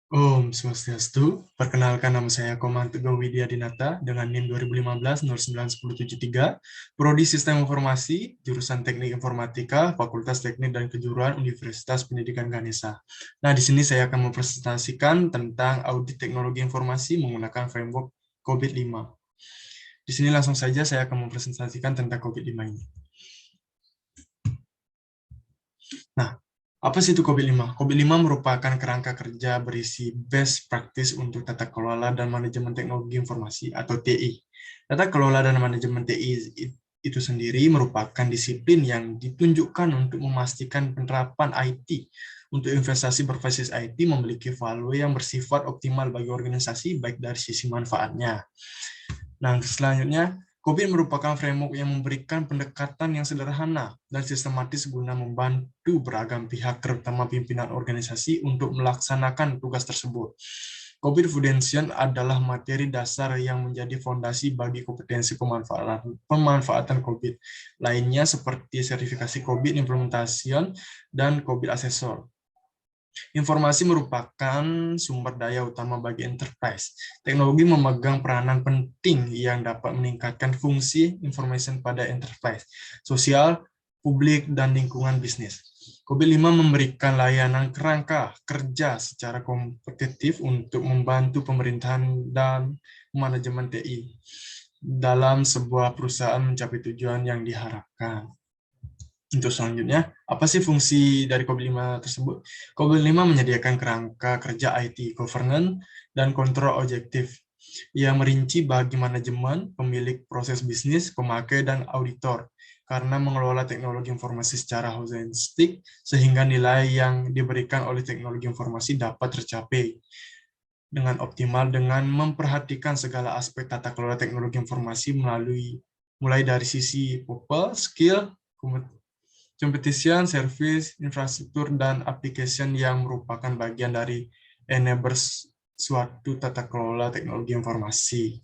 Om Swastiastu, perkenalkan nama saya Komang Teguh Widya Dinata dengan NIM 2015-09-1073, Prodi Sistem Informasi, jurusan Teknik Informatika, Fakultas Teknik dan Kejuruan Universitas Pendidikan Ganesha. Nah, di sini saya akan mempresentasikan tentang audit teknologi informasi menggunakan framework COVID-5. Di sini langsung saja saya akan mempresentasikan tentang COVID-5 ini. Nah, apa sih itu COVID-5? COVID-5 merupakan kerangka kerja berisi best practice untuk tata kelola dan manajemen teknologi informasi atau TI. Tata kelola dan manajemen TI itu sendiri merupakan disiplin yang ditunjukkan untuk memastikan penerapan IT untuk investasi berbasis IT memiliki value yang bersifat optimal bagi organisasi baik dari sisi manfaatnya. Nah, selanjutnya, COVID merupakan framework yang memberikan pendekatan yang sederhana dan sistematis guna membantu beragam pihak, terutama pimpinan organisasi, untuk melaksanakan tugas tersebut. COVID Foundation adalah materi dasar yang menjadi fondasi bagi kompetensi pemanfaatan COVID lainnya seperti sertifikasi COVID Implementation dan COVID Assessor. Informasi merupakan sumber daya utama bagi enterprise. Teknologi memegang peranan penting yang dapat meningkatkan fungsi information pada enterprise, sosial, publik, dan lingkungan bisnis. COVID-5 memberikan layanan kerangka kerja secara kompetitif untuk membantu pemerintahan dan manajemen TI dalam sebuah perusahaan mencapai tujuan yang diharapkan. Untuk selanjutnya, apa sih fungsi dari COVID-5 tersebut? COVID-5 menyediakan kerangka kerja IT, governance, dan kontrol objektif yang merinci bagi manajemen, pemilik proses bisnis, pemakai, dan auditor karena mengelola teknologi informasi secara holistik sehingga nilai yang diberikan oleh teknologi informasi dapat tercapai dengan optimal dengan memperhatikan segala aspek tata kelola teknologi informasi mulai dari sisi people, skill, competition, service, infrastruktur, dan application yang merupakan bagian dari enablers suatu tata kelola teknologi informasi.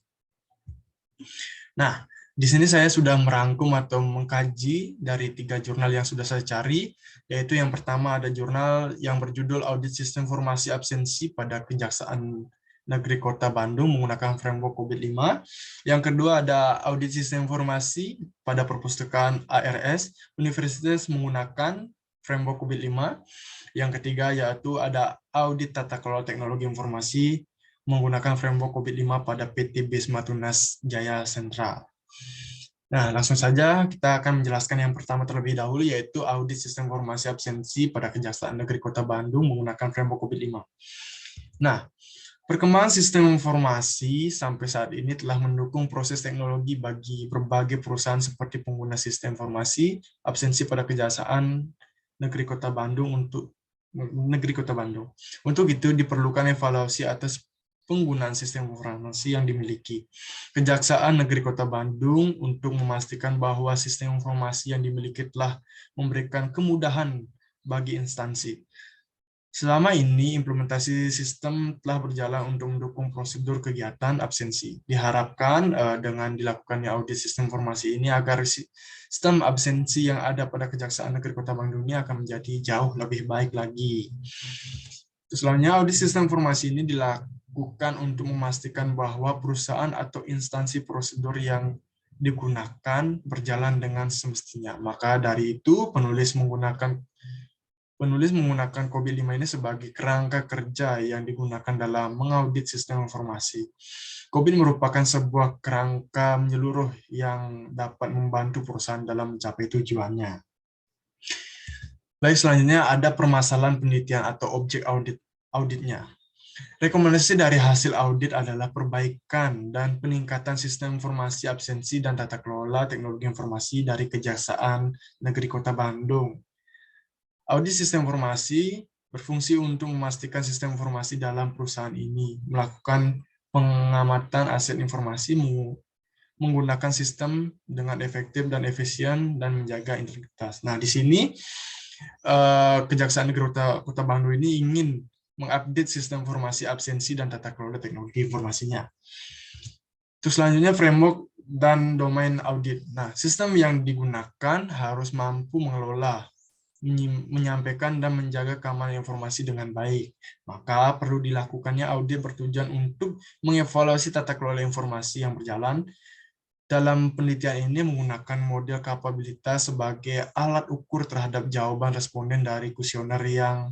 Nah, di sini saya sudah merangkum atau mengkaji dari 3 jurnal yang sudah saya cari, yaitu yang pertama ada jurnal yang berjudul Audit Sistem Informasi Absensi pada Kejaksaan Negeri Kota Bandung menggunakan framework COVID-5. Yang kedua ada Audit Sistem Informasi pada Perpustakaan ARS Universitas menggunakan framework COVID-5. Yang ketiga yaitu ada Audit Tata Kelola Teknologi Informasi menggunakan framework COVID-5 pada PT Bisma Tunas Jaya Sentral. Nah, langsung saja kita akan menjelaskan yang pertama terlebih dahulu, yaitu audit sistem informasi absensi pada Kejaksaan Negeri Kota Bandung menggunakan framework COVID-5. Nah, perkembangan sistem informasi sampai saat ini telah mendukung proses teknologi bagi berbagai perusahaan seperti pengguna sistem informasi absensi pada Kejaksaan Negeri Kota Bandung untuk Negeri Kota Bandung. Untuk itu diperlukan evaluasi atas penggunaan sistem informasi yang dimiliki Kejaksaan Negeri Kota Bandung untuk memastikan bahwa sistem informasi yang dimiliki telah memberikan kemudahan bagi instansi. Selama ini, implementasi sistem telah berjalan untuk mendukung prosedur kegiatan absensi. Diharapkan dengan dilakukannya audit sistem informasi ini agar sistem absensi yang ada pada Kejaksaan Negeri Kota Bandung ini akan menjadi jauh lebih baik lagi. Selanjutnya, audit sistem informasi ini dilakukan untuk memastikan bahwa perusahaan atau instansi prosedur yang digunakan berjalan dengan semestinya. Maka dari itu, penulis menggunakan COVID-5 ini sebagai kerangka kerja yang digunakan dalam mengaudit sistem informasi. COVID merupakan sebuah kerangka menyeluruh yang dapat membantu perusahaan dalam mencapai tujuannya. Baik, selanjutnya ada permasalahan penelitian atau objek auditnya. Rekomendasi dari hasil audit adalah perbaikan dan peningkatan sistem informasi absensi dan tata kelola teknologi informasi dari Kejaksaan Negeri Kota Bandung. Audit sistem informasi berfungsi untuk memastikan sistem informasi dalam perusahaan ini, melakukan pengamatan aset informasi, menggunakan sistem dengan efektif dan efisien, dan menjaga integritas. Nah, di sini Kejaksaan Negeri Kota Bandung ini ingin mengupdate sistem informasi absensi dan tata kelola teknologi informasinya. Terus selanjutnya framework dan domain audit. Nah, sistem yang digunakan harus mampu mengelola menyampaikan dan menjaga keamanan informasi dengan baik. Maka perlu dilakukannya audit bertujuan untuk mengevaluasi tata kelola informasi yang berjalan. Dalam penelitian ini menggunakan model kapabilitas sebagai alat ukur terhadap jawaban responden dari kuesioner yang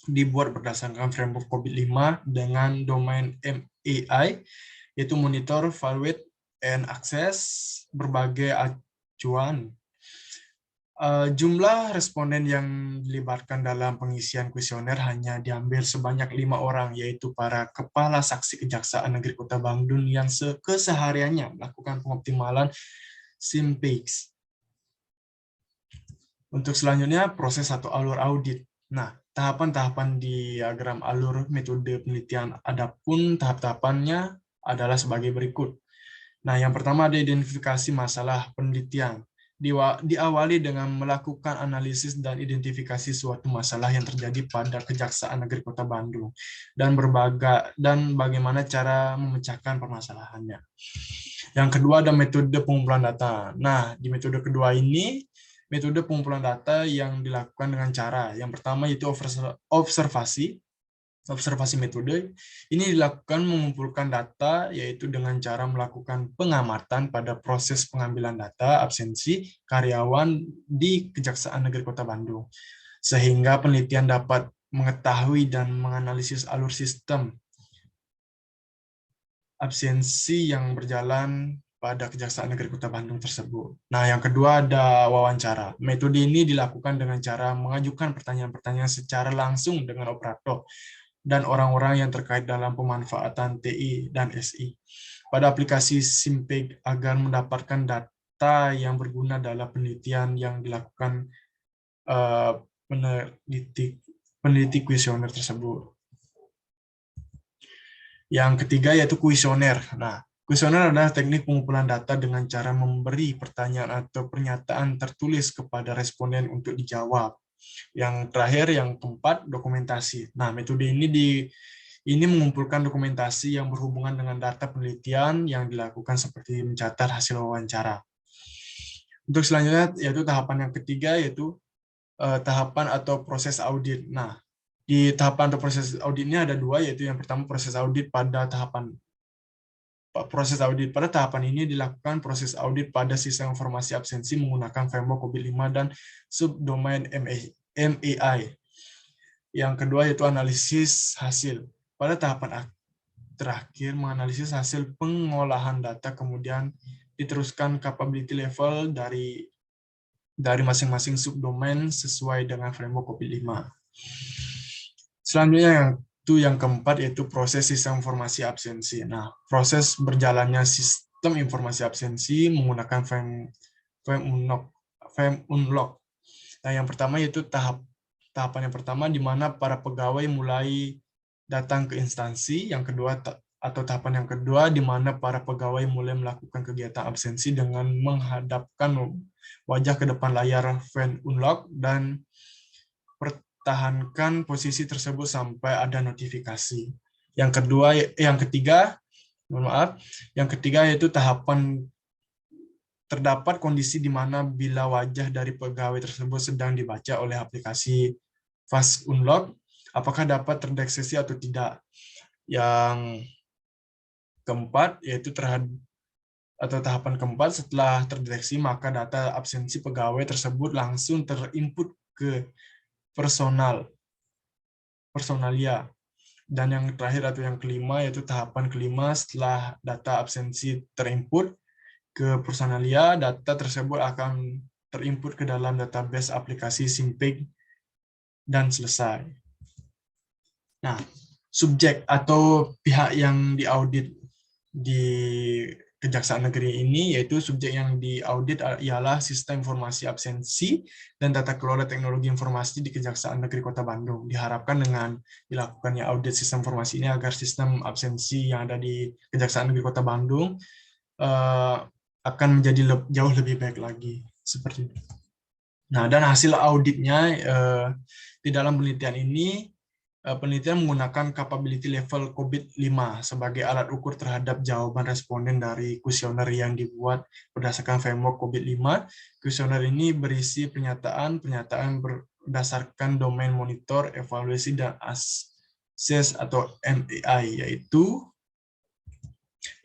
dibuat berdasarkan framework COVID-5 dengan domain MAI, yaitu monitor, evaluate, and access berbagai acuan. Jumlah responden yang dilibatkan dalam pengisian kuesioner hanya diambil sebanyak 5 orang, yaitu para kepala saksi Kejaksaan Negeri Kota Bandung yang kesehariannya melakukan pengoptimalan SIMPIX. Untuk selanjutnya, proses atau alur audit. Nah, tahapan-tahapan diagram alur metode penelitian, adapun tahap-tahapannya adalah sebagai berikut. Nah, yang pertama ada identifikasi masalah penelitian. Diawali dengan melakukan analisis dan identifikasi suatu masalah yang terjadi pada Kejaksaan Negeri Kota Bandung dan bagaimana cara memecahkan permasalahannya. Yang kedua ada metode pengumpulan data. Nah, di metode kedua ini metode pengumpulan data yang dilakukan dengan cara yang pertama yaitu observasi metode. Ini dilakukan mengumpulkan data, yaitu dengan cara melakukan pengamatan pada proses pengambilan data absensi karyawan di Kejaksaan Negeri Kota Bandung, sehingga penelitian dapat mengetahui dan menganalisis alur sistem absensi yang berjalan pada Kejaksaan Negeri Kota Bandung tersebut. Nah, yang kedua ada wawancara. Metode ini dilakukan dengan cara mengajukan pertanyaan-pertanyaan secara langsung dengan operator dan orang-orang yang terkait dalam pemanfaatan TI dan SI pada aplikasi SIMPIG agar mendapatkan data yang berguna dalam penelitian yang dilakukan peneliti kuesioner tersebut. Yang ketiga yaitu kuesioner. Nah, kuesioner adalah teknik pengumpulan data dengan cara memberi pertanyaan atau pernyataan tertulis kepada responden untuk dijawab. Yang terakhir, yang keempat, dokumentasi. Nah, metode ini mengumpulkan dokumentasi yang berhubungan dengan data penelitian yang dilakukan seperti mencatat hasil wawancara. Untuk selanjutnya, yaitu tahapan yang ketiga, yaitu tahapan atau proses audit. Nah, di tahapan atau proses audit ini ada dua, yaitu yang pertama proses audit pada tahapan ini dilakukan proses audit pada sistem informasi absensi menggunakan framework COVID-5 dan subdomain MAI. Yang kedua yaitu analisis hasil. Pada tahapan terakhir menganalisis hasil pengolahan data, kemudian diteruskan capability level dari masing-masing subdomain sesuai dengan framework COVID-5. Selanjutnya yang keempat yaitu proses sistem informasi absensi. Nah, proses berjalannya sistem informasi absensi menggunakan frame unlock. Nah, yang pertama yaitu tahapan yang pertama di mana para pegawai mulai datang ke instansi. Yang kedua atau tahapan yang kedua di mana para pegawai mulai melakukan kegiatan absensi dengan menghadapkan wajah ke depan layar frame unlock dan pertahankan posisi tersebut sampai ada notifikasi. Yang ketiga yaitu tahapan terdapat kondisi di mana bila wajah dari pegawai tersebut sedang dibaca oleh aplikasi Fast Unlock, apakah dapat terdeteksi atau tidak. Yang keempat yaitu tahapan keempat, setelah terdeteksi maka data absensi pegawai tersebut langsung terinput ke personalia. Dan yang terakhir atau yang kelima yaitu tahapan kelima, setelah data absensi terinput ke personalia, data tersebut akan terinput ke dalam database aplikasi SIMPIG dan selesai. Nah, subjek atau pihak yang diaudit di Kejaksaan Negeri ini, yaitu subjek yang diaudit ialah sistem informasi absensi dan tata kelola teknologi informasi di Kejaksaan Negeri Kota Bandung. Diharapkan dengan dilakukannya audit sistem informasi ini agar sistem absensi yang ada di Kejaksaan Negeri Kota Bandung akan menjadi jauh lebih baik lagi. Seperti itu. Nah, dan hasil auditnya di dalam penelitian ini, penelitian menggunakan capability level COVID-5 sebagai alat ukur terhadap jawaban responden dari kuesioner yang dibuat berdasarkan framework COVID-5. Kuesioner ini berisi pernyataan berdasarkan domain monitor, evaluasi, dan akses atau MAI, yaitu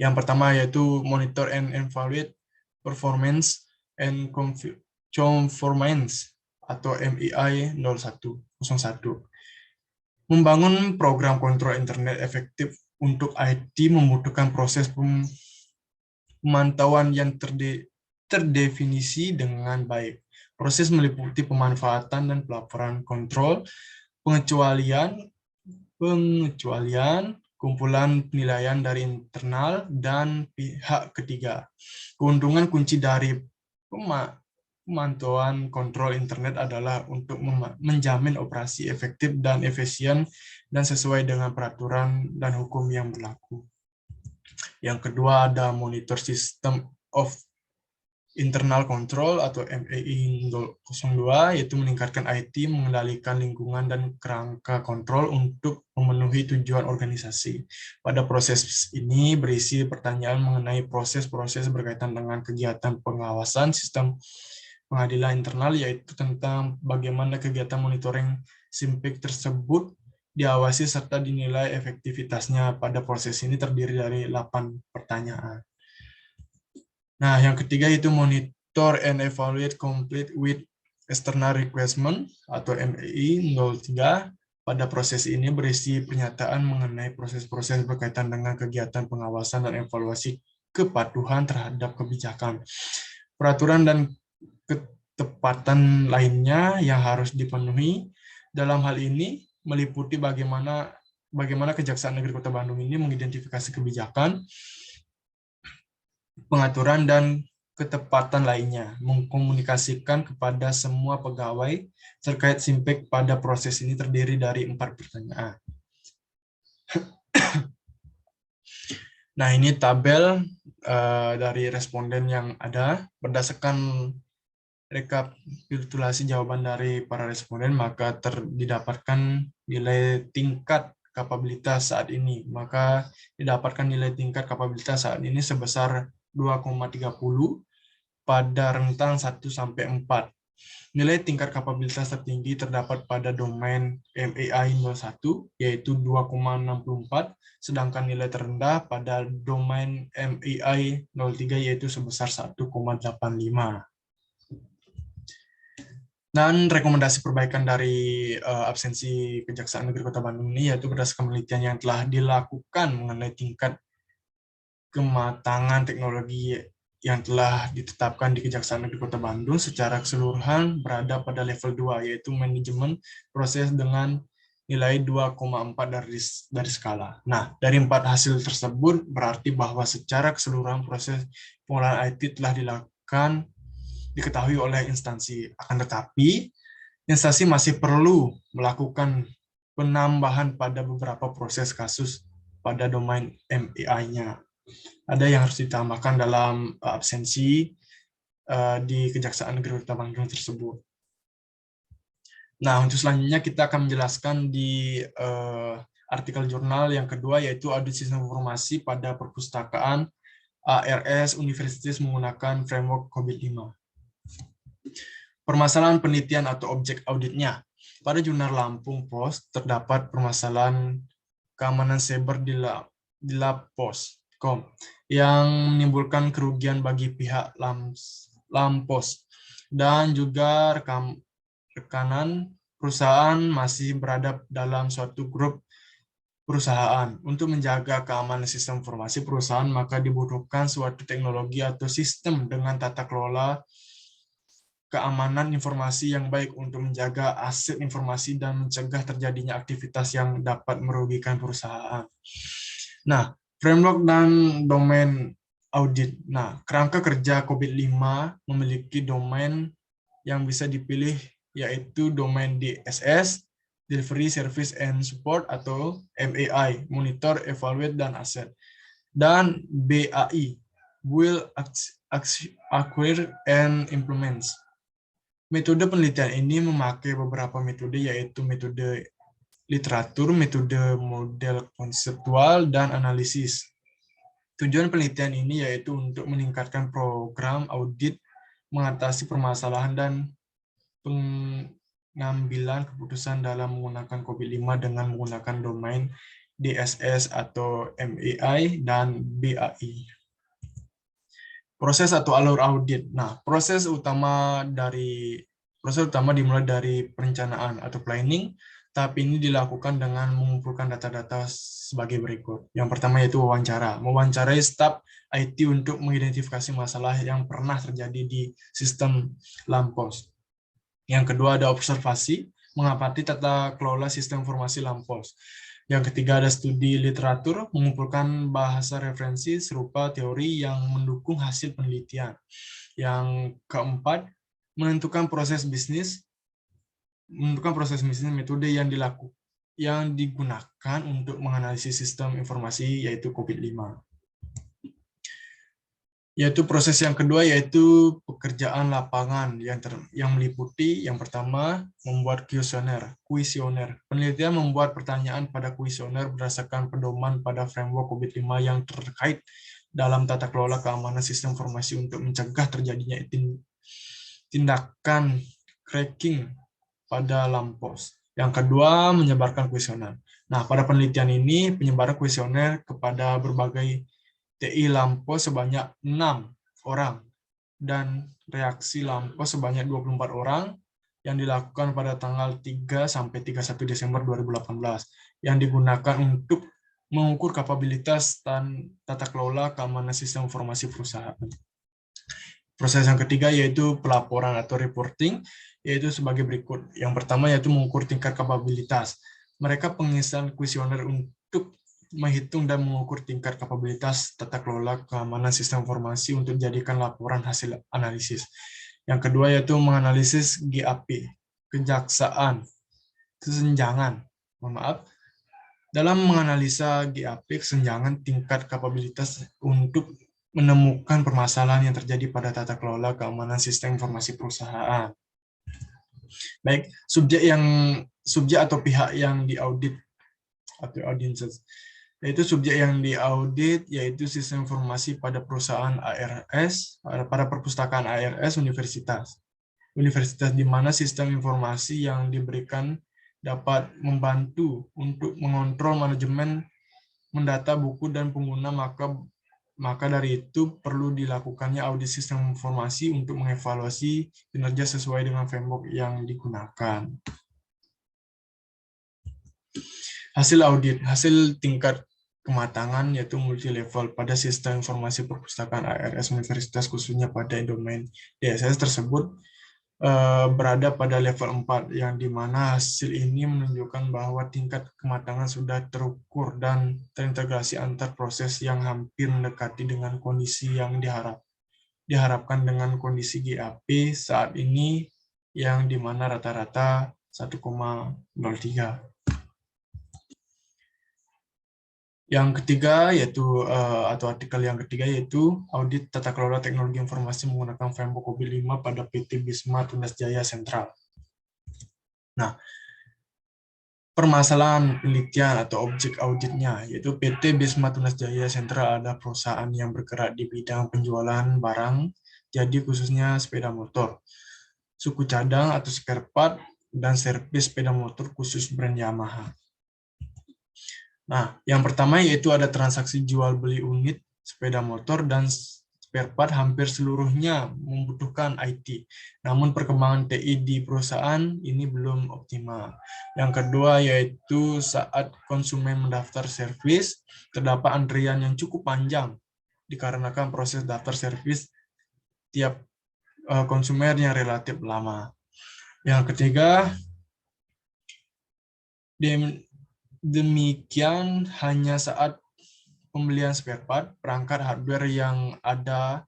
yang pertama yaitu monitor and evaluate performance and conformance atau MEI 01. Membangun program kontrol internet efektif untuk IT membutuhkan proses pemantauan yang terdefinisi dengan baik. Proses meliputi pemanfaatan dan pelaporan kontrol, pengecualian, kumpulan penilaian dari internal dan pihak ketiga. Keuntungan kunci dari pemantauan kontrol internet adalah untuk menjamin operasi efektif dan efisien dan sesuai dengan peraturan dan hukum yang berlaku. Yang kedua ada monitor system of internal control atau MAI 02, yaitu meningkatkan IT, mengendalikan lingkungan dan kerangka kontrol untuk memenuhi tujuan organisasi. Pada proses ini berisi pertanyaan mengenai proses-proses berkaitan dengan kegiatan pengawasan sistem pengadilan internal, yaitu tentang bagaimana kegiatan monitoring SIMPIK tersebut diawasi serta dinilai efektivitasnya. Pada proses ini terdiri dari 8 pertanyaan. Nah, yang ketiga itu monitor and evaluate complete with external requirement atau MEI 03. Pada proses ini berisi pernyataan mengenai proses-proses berkaitan dengan kegiatan pengawasan dan evaluasi kepatuhan terhadap kebijakan, peraturan, dan ketepatan lainnya yang harus dipenuhi. Dalam hal ini meliputi bagaimana Kejaksaan Negeri Kota Bandung ini mengidentifikasi kebijakan, pengaturan, dan ketepatan lainnya, mengkomunikasikan kepada semua pegawai terkait SIMPIK. Pada proses ini terdiri dari 4 pertanyaan. Nah, ini tabel dari responden yang ada. Berdasarkan rekapitulasi jawaban dari para responden, maka didapatkan nilai tingkat kapabilitas saat ini. Maka didapatkan nilai tingkat kapabilitas saat ini sebesar 2,30 pada rentang 1-4. Nilai tingkat kapabilitas tertinggi terdapat pada domain MEI 01, yaitu 2,64, sedangkan nilai terendah pada domain MEI 03, yaitu sebesar 1,85. Dan rekomendasi perbaikan dari absensi Kejaksaan Negeri Kota Bandung ini yaitu berdasarkan penelitian yang telah dilakukan mengenai tingkat kematangan teknologi yang telah ditetapkan di Kejaksaan Negeri Kota Bandung secara keseluruhan berada pada level 2, yaitu manajemen proses dengan nilai 2,4 dari skala. Nah, dari 4 hasil tersebut berarti bahwa secara keseluruhan proses pengolahan IT telah diketahui oleh instansi. Akan tetapi, instansi masih perlu melakukan penambahan pada beberapa proses kasus pada domain MEI-nya. Ada yang harus ditambahkan dalam absensi di Kejaksaan Negeri Kota Bandung tersebut. Nah, untuk selanjutnya kita akan menjelaskan di artikel jurnal yang kedua, yaitu audit sistem informasi pada perpustakaan ARS Universitas menggunakan framework COVID-5. Permasalahan penelitian atau objek auditnya. Pada jurnal Lampung Pos terdapat permasalahan keamanan cyber di Lampos.com yang menimbulkan kerugian bagi pihak Lampos dan juga rekanan perusahaan masih berada dalam suatu grup perusahaan. Untuk menjaga keamanan sistem informasi perusahaan, maka dibutuhkan suatu teknologi atau sistem dengan tata kelola keamanan informasi yang baik untuk menjaga aset informasi dan mencegah terjadinya aktivitas yang dapat merugikan perusahaan. Nah, framework dan domain audit. Nah, kerangka kerja COVID-5 memiliki domain yang bisa dipilih, yaitu domain DSS, Delivery, Service, and Support, atau MAI, Monitor, Evaluate, dan Asset. Dan BAI, Build, Acquire, and Implements. Metode penelitian ini memakai beberapa metode, yaitu metode literatur, metode model konseptual, dan analisis. Tujuan penelitian ini yaitu untuk meningkatkan program audit, mengatasi permasalahan dan pengambilan keputusan dalam menggunakan COVID-5 dengan menggunakan domain DSS atau MEI dan BAI. Proses atau alur audit. Nah, proses utama dimulai dari perencanaan atau planning. Tahap ini dilakukan dengan mengumpulkan data-data sebagai berikut. Yang pertama yaitu wawancara. Mewawancarai staf IT untuk mengidentifikasi masalah yang pernah terjadi di sistem Lampos. Yang kedua ada observasi, mengamati tata kelola sistem informasi Lampos. Yang ketiga ada studi literatur, mengumpulkan bahasa referensi serupa teori yang mendukung hasil penelitian. Yang keempat, menentukan proses bisnis metode yang digunakan untuk menganalisis sistem informasi yaitu COVID-5. Yaitu proses yang kedua yaitu pekerjaan lapangan yang meliputi yang pertama membuat kuesioner. Penelitian membuat pertanyaan pada kuesioner berdasarkan pedoman pada framework COVID-5 yang terkait dalam tata kelola keamanan sistem informasi untuk mencegah terjadinya tindakan cracking pada Lampos. Yang kedua menyebarkan kuesioner. Nah, pada penelitian ini penyebaran kuesioner kepada berbagai TI Lampos sebanyak 6 orang dan reaksi Lampos sebanyak 24 orang yang dilakukan pada tanggal 3 sampai 31 Desember 2018 yang digunakan untuk mengukur kapabilitas dan tata kelola keamanan sistem informasi perusahaan. Proses yang ketiga yaitu pelaporan atau reporting, yaitu sebagai berikut. Yang pertama yaitu mengukur tingkat kapabilitas. Mereka pengisian kuesioner untuk menghitung dan mengukur tingkat kapabilitas tata kelola keamanan sistem informasi untuk dijadikan laporan hasil analisis. Yang kedua yaitu menganalisis GAP, kesenjangan. Dalam menganalisa GAP, kesenjangan tingkat kapabilitas untuk menemukan permasalahan yang terjadi pada tata kelola keamanan sistem informasi perusahaan. Baik, subjek atau pihak yang diaudit atau audiences. Yaitu subjek yang diaudit yaitu sistem informasi pada perusahaan ARS, pada perpustakaan ARS universitas. Universitas di mana sistem informasi yang diberikan dapat membantu untuk mengontrol manajemen mendata buku dan pengguna, maka dari itu perlu dilakukannya audit sistem informasi untuk mengevaluasi kinerja sesuai dengan framework yang digunakan. Hasil audit, hasil tingkat kematangan yaitu multi level pada sistem informasi perpustakaan ARS Universitas khususnya pada domain DSS tersebut berada pada level 4 yang dimana hasil ini menunjukkan bahwa tingkat kematangan sudah terukur dan terintegrasi antar proses yang hampir mendekati dengan kondisi yang diharapkan dengan kondisi GAP saat ini yang dimana rata-rata 1,03. Yang ketiga yaitu atau artikel yang ketiga yaitu audit tata kelola teknologi informasi menggunakan framework COVID-5 pada PT Bisma Tunas Jaya Sentral. Nah, permasalahan penelitian atau objek auditnya yaitu PT Bisma Tunas Jaya Sentral adalah perusahaan yang bergerak di bidang penjualan barang jadi khususnya sepeda motor, suku cadang atau spare part, dan servis sepeda motor khusus brand Yamaha. Nah, yang pertama yaitu ada transaksi jual beli unit sepeda motor dan spare part hampir seluruhnya membutuhkan IT. Namun perkembangan TI di perusahaan ini belum optimal. Yang kedua yaitu saat konsumen mendaftar servis, terdapat antrian yang cukup panjang dikarenakan proses daftar servis tiap konsumen yang relatif lama. Yang ketiga, demikian hanya saat pembelian spare part, perangkat hardware yang ada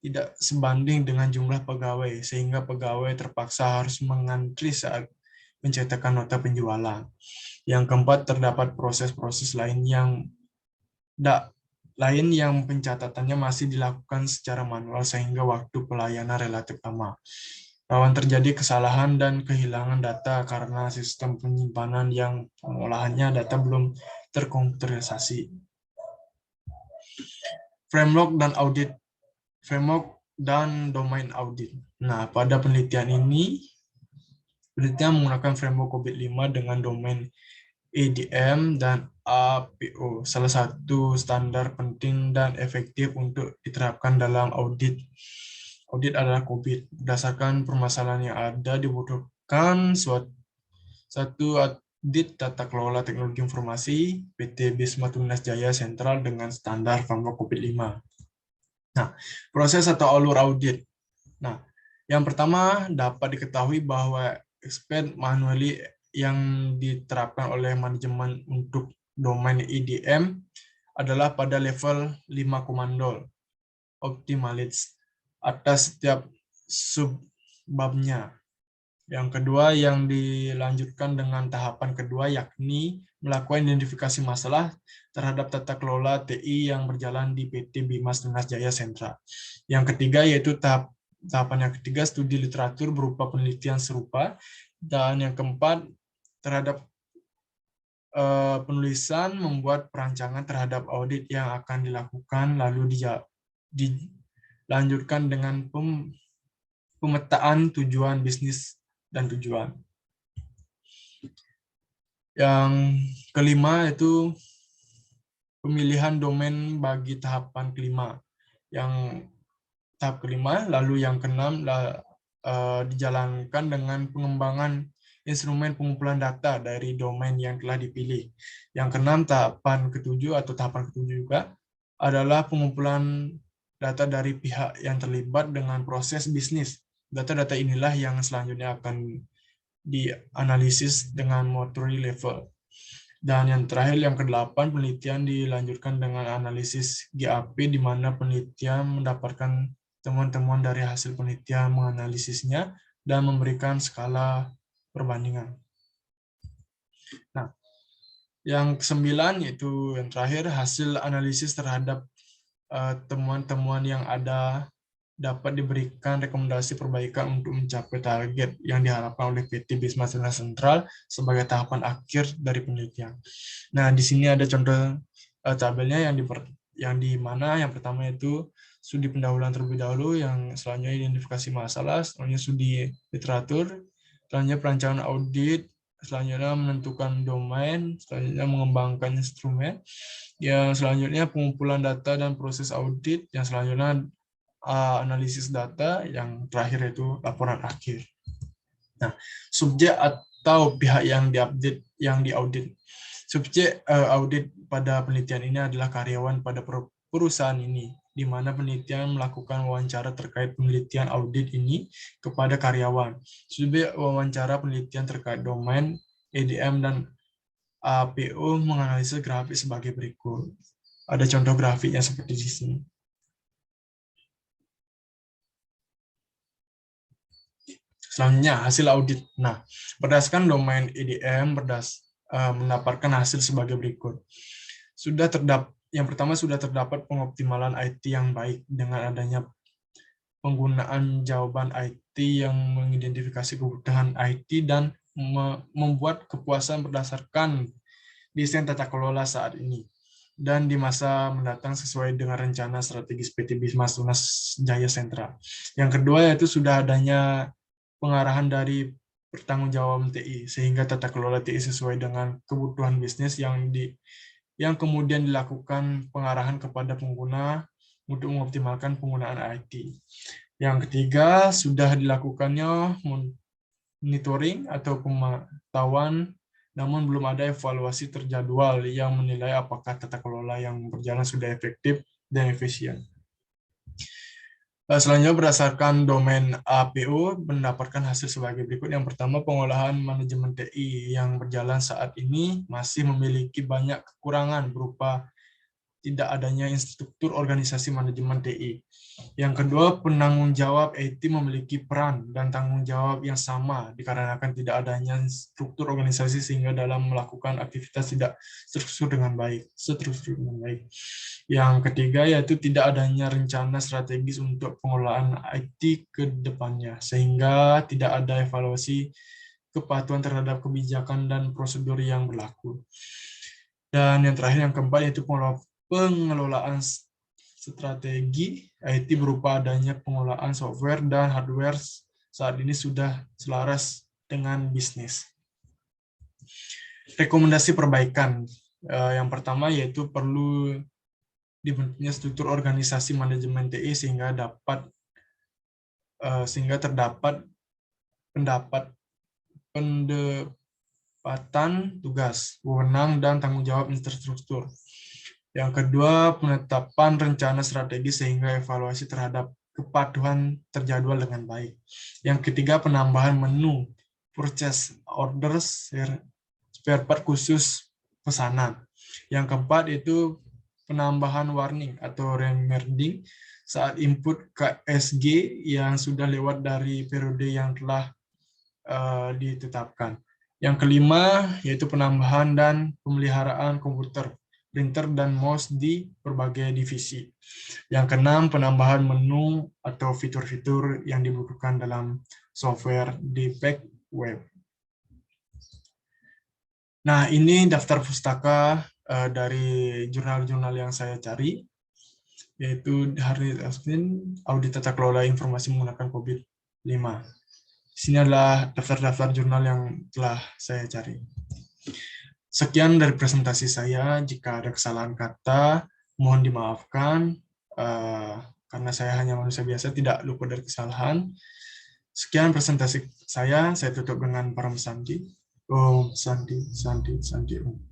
tidak sebanding dengan jumlah pegawai, sehingga pegawai terpaksa harus mengantri saat mencetakan nota penjualan. Yang keempat, terdapat proses-proses lain yang pencatatannya masih dilakukan secara manual sehingga waktu pelayanan relatif lama. Rawan terjadi kesalahan dan kehilangan data karena sistem penyimpanan yang pengolahannya data belum terkomputerisasi. Framework dan domain audit. Nah, pada penelitian ini Penelitian menggunakan framework COVID-5 dengan domain EDM dan APO, salah satu standar penting dan efektif untuk diterapkan dalam audit. Audit adalah COVID. Berdasarkan permasalahan yang ada, dibutuhkan satu audit tata kelola teknologi informasi PT Bisma Tunas Jaya Sentral dengan standar framework COVID-5. Nah, proses atau alur audit. Nah, yang pertama dapat diketahui bahwa expand manually yang diterapkan oleh manajemen untuk domain EDM adalah pada level 5 komando optimalize atas setiap subbabnya. Yang kedua yang dilanjutkan dengan tahapan kedua yakni melakukan identifikasi masalah terhadap tata kelola TI yang berjalan di PT Bimas Tunas Jaya Sentra. Yang ketiga yaitu tahapan yang ketiga studi literatur berupa penelitian serupa, dan yang keempat terhadap penulisan membuat perancangan terhadap audit yang akan dilakukan, lalu dilanjutkan dengan pemetaan tujuan bisnis dan tujuan. Yang kelima itu pemilihan domain bagi tahapan kelima. Yang tahap kelima, lalu yang keenam dijalankan dengan pengembangan instrumen pengumpulan data dari domain yang telah dipilih. Yang keenam, tahapan ketujuh atau tahapan ketujuh juga adalah pengumpulan data dari pihak yang terlibat dengan proses bisnis. Data-data inilah yang selanjutnya akan dianalisis dengan maturity level. Dan yang terakhir, yang kedelapan, penelitian dilanjutkan dengan analisis GAP, di mana penelitian mendapatkan temuan-temuan dari hasil penelitian, menganalisisnya, dan memberikan skala perbandingan. Nah, yang kesembilan, yaitu yang terakhir, hasil analisis terhadap temuan-temuan yang ada dapat diberikan rekomendasi perbaikan untuk mencapai target yang diharapkan oleh PT Bisma Tunas Sentral sebagai tahapan akhir dari penelitian. Nah, di sini ada contoh tabelnya yang di mana yang pertama itu studi pendahuluan terlebih dahulu, yang selanjutnya identifikasi masalah, selanjutnya studi literatur, selanjutnya perancangan audit, selanjutnya menentukan domain, selanjutnya mengembangkan instrumen, yang selanjutnya pengumpulan data dan proses audit, yang selanjutnya analisis data, yang terakhir itu laporan akhir. Nah, subjek atau pihak yang diaudit. Subjek audit pada penelitian ini adalah karyawan pada perusahaan ini, di mana penelitian melakukan wawancara terkait penelitian audit ini kepada karyawan. Subjek wawancara penelitian terkait domain EDM dan APO menganalisis grafik sebagai berikut. Ada contoh grafiknya seperti di sini. Selanjutnya, hasil audit. Nah, berdasarkan domain EDM mendapatkan hasil sebagai berikut. Yang pertama, sudah terdapat pengoptimalan IT yang baik dengan adanya penggunaan jawaban IT yang mengidentifikasi kebutuhan IT dan membuat kepuasan berdasarkan desain tata kelola saat ini dan di masa mendatang sesuai dengan rencana strategis PT Bisma Tunas Jaya Sentra. Yang kedua yaitu sudah adanya pengarahan dari pertanggungjawaban TI, sehingga tata kelola TI sesuai dengan kebutuhan bisnis yang kemudian dilakukan pengarahan kepada pengguna untuk mengoptimalkan penggunaan IT. Yang ketiga, sudah dilakukannya monitoring atau pemantauan, namun belum ada evaluasi terjadwal yang menilai apakah tata kelola yang berjalan sudah efektif dan efisien. Selanjutnya, berdasarkan domain APO, mendapatkan hasil sebagai berikut. Yang pertama, pengolahan manajemen TI yang berjalan saat ini masih memiliki banyak kekurangan berupa tidak adanya instruktur organisasi manajemen TI. Yang kedua, penanggung jawab IT memiliki peran dan tanggung jawab yang sama dikarenakan tidak adanya struktur organisasi sehingga dalam melakukan aktivitas tidak struktur dengan baik. Yang ketiga yaitu tidak adanya rencana strategis untuk pengelolaan IT ke depannya sehingga tidak ada evaluasi kepatuhan terhadap kebijakan dan prosedur yang berlaku. Dan yang terakhir, yang keempat, yaitu pengelolaan strategi IT berupa adanya pengelolaan software dan hardware saat ini sudah selaras dengan bisnis. Rekomendasi perbaikan. Yang pertama yaitu perlu dibentuknya struktur organisasi manajemen TI sehingga terdapat pendapatan tugas, wewenang, dan tanggung jawab infrastruktur. Yang kedua, penetapan rencana strategi sehingga evaluasi terhadap kepatuhan terjadwal dengan baik. Yang ketiga, penambahan menu, purchase orders, spare part khusus pesanan. Yang keempat itu penambahan warning atau reminding saat input KSG yang sudah lewat dari periode yang telah ditetapkan. Yang kelima yaitu penambahan dan pemeliharaan komputer, printer, dan mouse di berbagai divisi. Yang keenam, penambahan menu atau fitur-fitur yang dibutuhkan dalam software di back web. Nah, ini daftar pustaka dari jurnal-jurnal yang saya cari, yaitu Harnett Aspen, Audit Tata Kelola Informasi Menggunakan COVID-5. Di sini adalah daftar-daftar jurnal yang telah saya cari. Sekian dari presentasi saya. Jika ada kesalahan kata, mohon dimaafkan, karena saya hanya manusia biasa, tidak luput dari kesalahan. Sekian presentasi saya tutup dengan Param Santi. Om Santi, Santi, Santi Om.